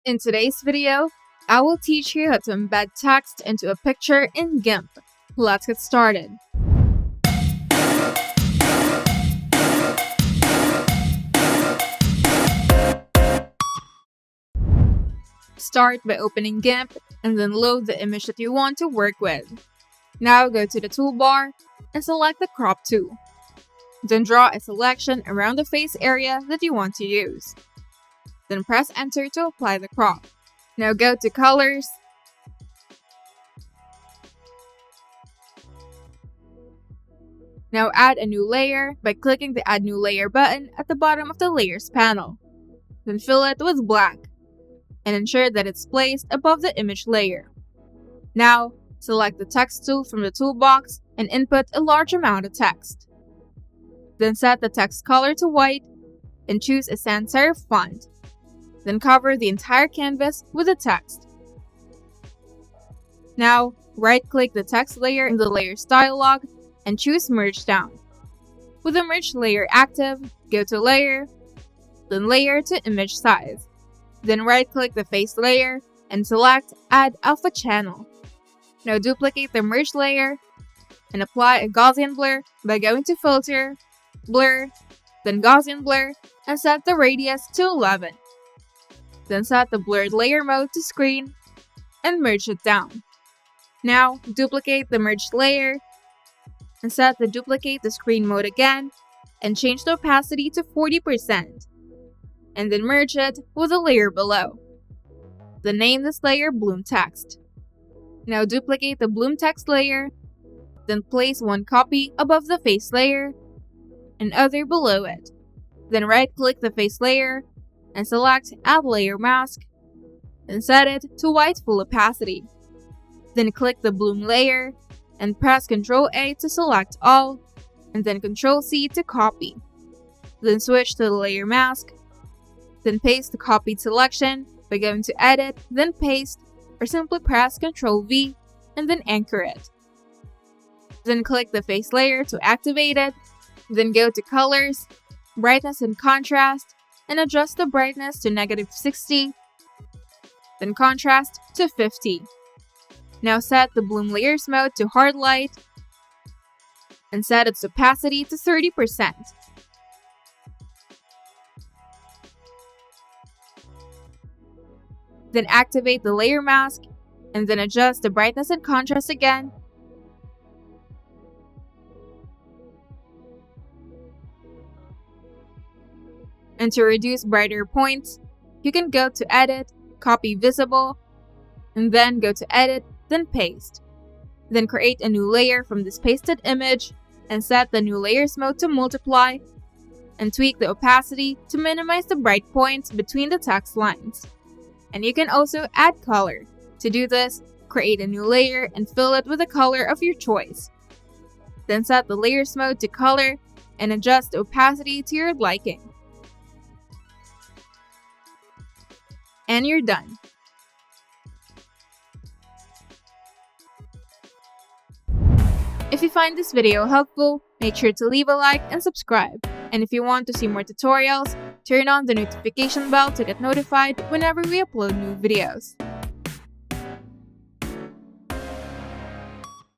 In today's video, I will teach you how to embed text into a picture in GIMP. Let's get started. Start by opening GIMP and then load the image that you want to work with. Now go to the toolbar and select the crop tool. Then draw a selection around the face area that you want to use. Then press enter to apply the crop. Now go to colors. Now add a new layer by clicking the add new layer button at the bottom of the layers panel. Then fill it with black and ensure that it's placed above the image layer. Now select the text tool from the toolbox and input a large amount of text. Then set the text color to white and choose a sans serif font. Then cover the entire canvas with the text. Now, right-click the text layer in the Layers dialog and choose Merge Down. With the Merge layer active, go to Layer, then Layer to Image Size. Then right-click the face layer and select Add Alpha Channel. Now duplicate the Merge layer and apply a Gaussian blur by going to Filter, Blur, then Gaussian blur, and set the radius to 11. Then set the blurred layer mode to screen and merge it down. Now duplicate the merged layer and set the duplicate the screen mode again and change the opacity to 40%. And then merge it with the layer below. Then name this layer Bloom Text. Now duplicate the Bloom Text layer, then place one copy above the face layer and other below it. Then right-click the face layer and select Add Layer Mask and set it to white full opacity. Then click the bloom layer and press Ctrl A to select all and then Ctrl C to copy. Then switch to the layer mask. Then paste the copied selection by going to Edit, then Paste, or simply press Ctrl V and then anchor it. Then click the face layer to activate it. Then go to Colors, Brightness and Contrast, and adjust the brightness to -60, then contrast to 50. Now set the bloom layers mode to hard light and set its opacity to 30%. Then activate the layer mask and then adjust the brightness and contrast again. And to reduce brighter points, you can go to Edit, Copy Visible, and then go to Edit, then Paste. Then create a new layer from this pasted image and set the new layers mode to multiply and tweak the opacity to minimize the bright points between the text lines. And you can also add color. To do this, create a new layer and fill it with a color of your choice. Then set the layers mode to color and adjust the opacity to your liking. And you're done. If you find this video helpful, make sure to leave a like and subscribe. And if you want to see more tutorials, turn on the notification bell to get notified whenever we upload new videos.